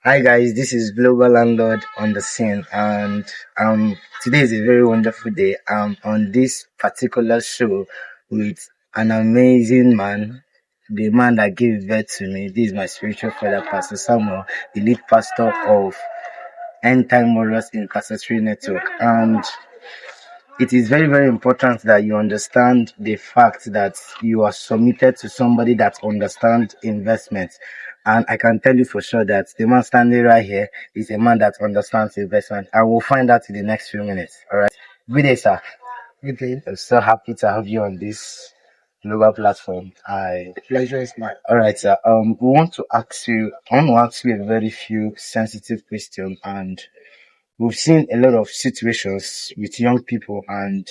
Hi guys, this is Global Landlord on the scene, and today is a very wonderful day. I'm on this particular show with an amazing man, the man that gave birth to me. This is my spiritual father, Pastor Samuel, the lead pastor of End Time Warriors Intercessory Network, and it is very, very important that you understand the fact that you are submitted to somebody that understands investment. And I can tell you for sure that the man standing right here is a man that understands investment. I will find out in the next few minutes. All right. Good day, sir. Good day. I'm so happy to have you on this global platform. Pleasure is mine. All right, sir. I want to ask you a very few sensitive questions, and we've seen a lot of situations with young people, and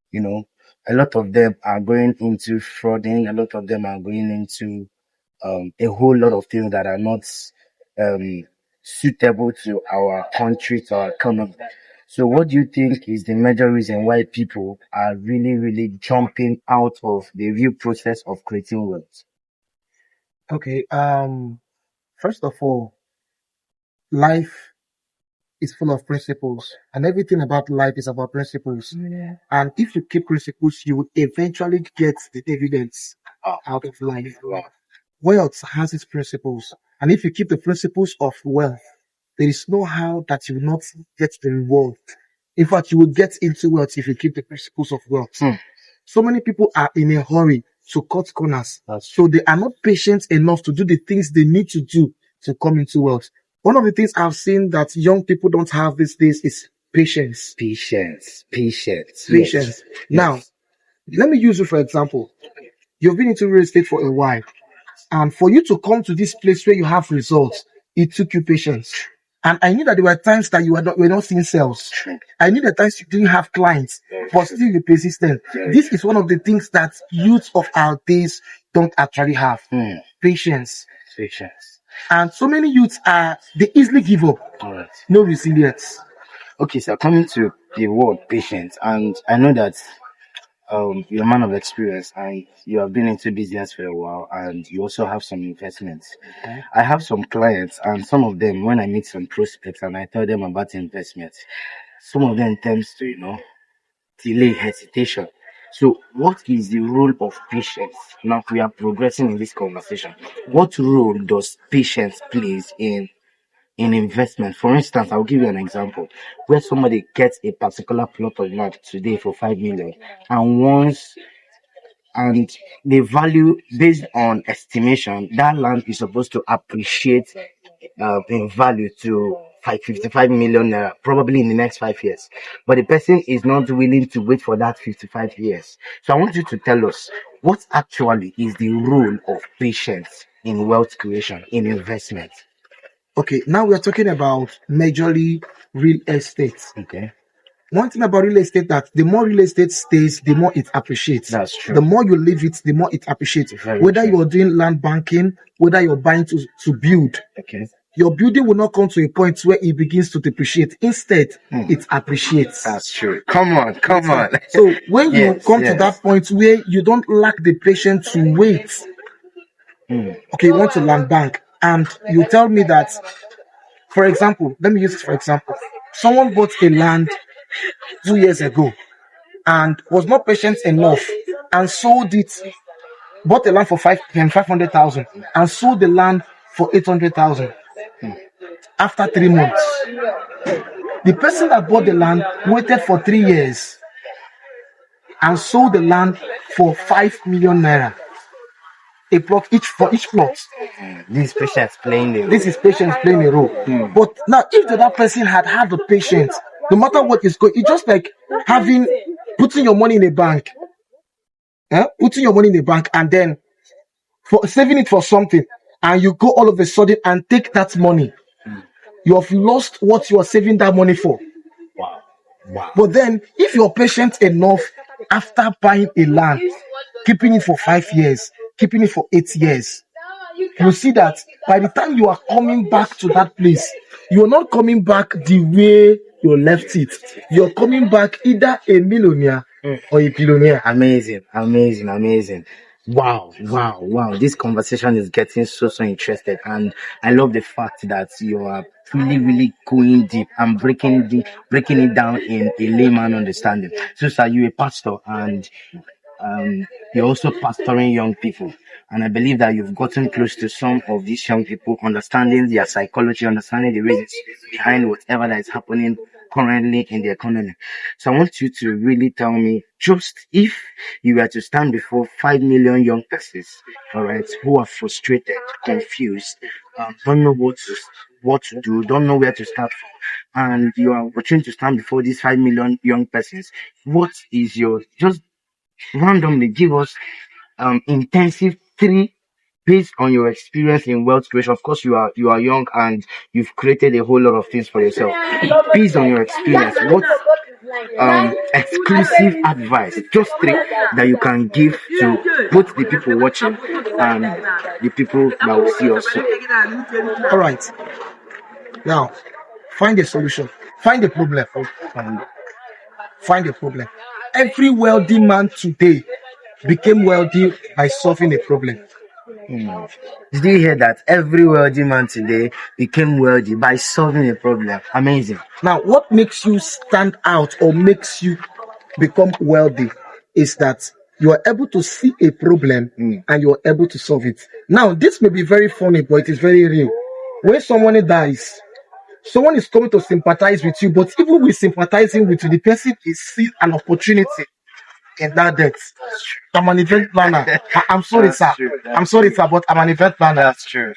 you know, a lot of them are going into frauding, a lot of them are going into a whole lot of things that are not um, suitable to our country, to our economy. So, what do you think is the major reason why people are really, really jumping out of the real process of creating wealth? Okay, first of all, life is full of principles, and everything about life is about principles. Yeah. And if you keep principles, you will eventually get the dividends out of life. Wow. Wealth has its principles, and if you keep the principles of wealth, there is no how that you will not get the reward. In fact, you will get into wealth if you keep the principles of wealth. So many people are in a hurry to cut corners. So they are not patient enough to do the things they need to do to come into wealth. One of the things I've seen that young people don't have these days is patience. Patience. Patience. Now, let me use you for example. You've been into real estate for a while, and for you to come to this place where you have results, it took you patience. And I knew that there were times that you were not seeing sales. I knew that times you didn't have clients, but still you persistent. This is one of the things that youth of our days don't actually have. Patience. Patience. And so many youths they easily give up. All right. No resilience. Okay, so coming to the word patience, and I know that you're a man of experience and you have been into business for a while, and you also have some investments. Okay. I have some clients, and some of them, when I meet some prospects and I tell them about investments, some of them tends to, delay, hesitation. So what is the role of patience? Now we are progressing in this conversation. What role does patience plays in investment? For instance, I'll give you an example where somebody gets a particular plot of land today for 5 million, and once and the value based on estimation, that land is supposed to appreciate in value to 55 million naira, probably in the next 5 years. But the person is not willing to wait for that 55 years. So I want you to tell us what actually is the role of patience in wealth creation, in investment. Okay, now we're talking about majorly real estate. Okay. One thing about real estate that the more real estate stays, the more it appreciates. That's true. The more you live it, the more it appreciates. Very Whether true. you're doing land banking, whether you're buying to build, Okay. your building will not come to a point where it begins to depreciate. Instead, it appreciates. That's true. Come on. So when you Yes, come to yes. that point where you don't lack the patience to wait, okay, you want to land bank, and you tell me that, for example, let me use it for example. Someone bought a land 2 years ago and was not patient enough and sold it, bought the land for 500,000 and sold the land for 800,000 after 3 months. The person that bought the land waited for 3 years and sold the land for 5 million naira. A plot each for each plot. This patience playing a role. This is patience playing a role. But now, if the other person had the patience, no matter what is going, it's just like putting your money in a bank. Putting your money in a bank and then for saving it for something, and you go all of a sudden and take that money. You have lost what you are saving that money for. Wow. But then, if you're patient enough after buying a land, keeping it for 5 years, keeping it for 8 years, you see that by the time you are coming back to that place, you're not coming back the way you left it. You're coming back either a millionaire or a billionaire. Amazing. Wow, wow, wow. This conversation is getting so interested, and I love the fact that you are really going deep and breaking it down in a layman understanding. So, sir, you're a pastor, and you're also pastoring young people. And I believe that you've gotten close to some of these young people, understanding their psychology, understanding the reasons behind whatever that is happening currently in the economy. So I want you to really tell me, just if you were to stand before 5 million young persons, all right, who are frustrated, confused, don't know what to do, don't know where to start from, and you are watching to stand before these 5 million young persons, what is your, just randomly give us intensive three based on your experience in wealth creation. Of course, you are young and you've created a whole lot of things for yourself. Based on your experience, what exclusive advice, just three, that you can give to both the people watching and the people that will see us? All right. Now, find a solution. Find a problem. Find a problem. Every wealthy man today became wealthy by solving a problem. Did you hear that? Every wealthy man today became wealthy by solving a problem. Amazing. Now, what makes you stand out or makes you become wealthy is that you are able to see a problem and you are able to solve it. Now, this may be very funny, but it is very real. When someone dies, someone is coming to sympathize with you, but even with sympathizing with you, the person is seeing an opportunity in that death. I'm an event planner. I'm sorry, That's sir. true. I'm sorry, sir, but I'm an event planner. That's true.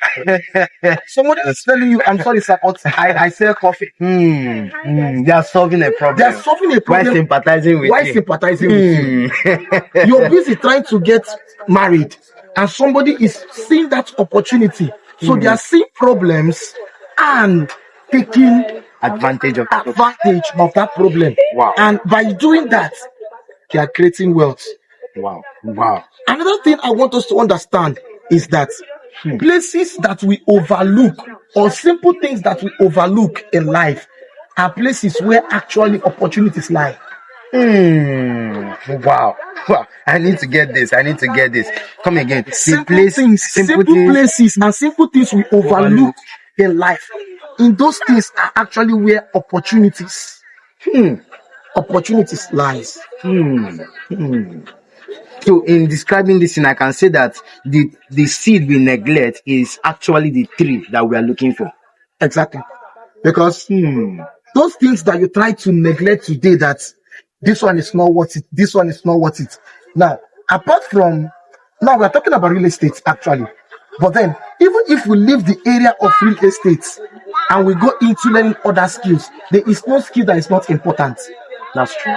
Somebody is telling you, I'm sorry, sir, but I sell coffee. They are solving a problem. They are solving a Why problem. sympathizing with Why you? sympathizing with you? You're busy trying to get married, and somebody is seeing that opportunity. So they are seeing problems and taking Advantage of advantage of that problem. Wow. And by doing that, they are creating wealth. Wow. Another thing I want us to understand is that places that we overlook or simple things that we overlook in life are places where actually opportunities lie. Wow. I need to get this. Come again. Simple places and simple things we overlook in life. In those things are actually where opportunities lies. So in describing this thing, I can say that the seed we neglect is actually the tree that we are looking for. Exactly. Because those things that you try to neglect today, that this one is not worth it, this one is not worth it. Now, apart from, now we're talking about real estate actually. But then, even if we leave the area of real estate and we go into learning other skills, there is no skill that is not important. That's true.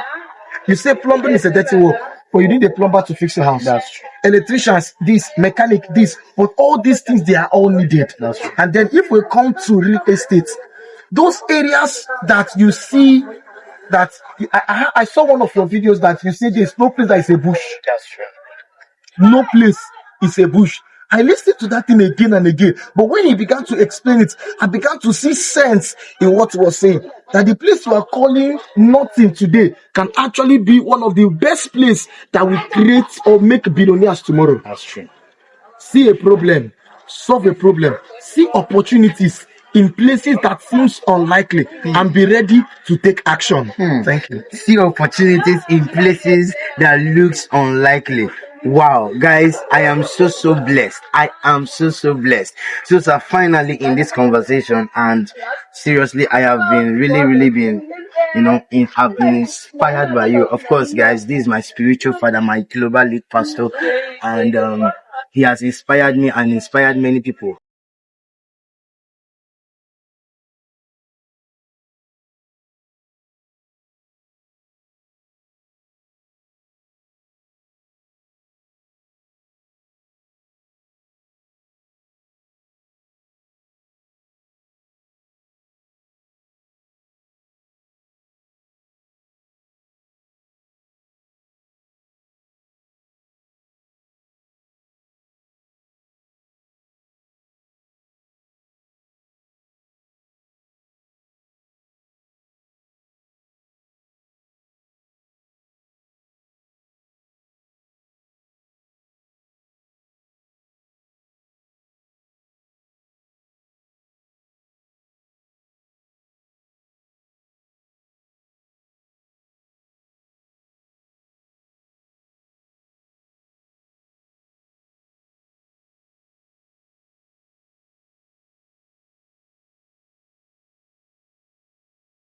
You say plumbing is a dirty work, but you need a plumber to fix your house. That's true. Electricians, this, mechanic, this, but all these things, they are all needed. That's true. And then if we come to real estate, those areas that you see that I saw one of your videos that you say there's no place that is a bush. That's true. No place is a bush. I listened to that thing again and again, but when he began to explain it, I began to see sense in what he was saying. That the place you are calling nothing today can actually be one of the best places that will create or make billionaires tomorrow. That's true. See a problem, solve a problem, see opportunities in places that seems unlikely, and be ready to take action. Thank you. See opportunities in places that looks unlikely. Wow, guys, I am so blessed. I am so blessed. So, sir, finally in this conversation, and seriously, I have been really been, have been inspired by you. Of course, guys, this is my spiritual father, my global lead pastor, and he has inspired me and inspired many people.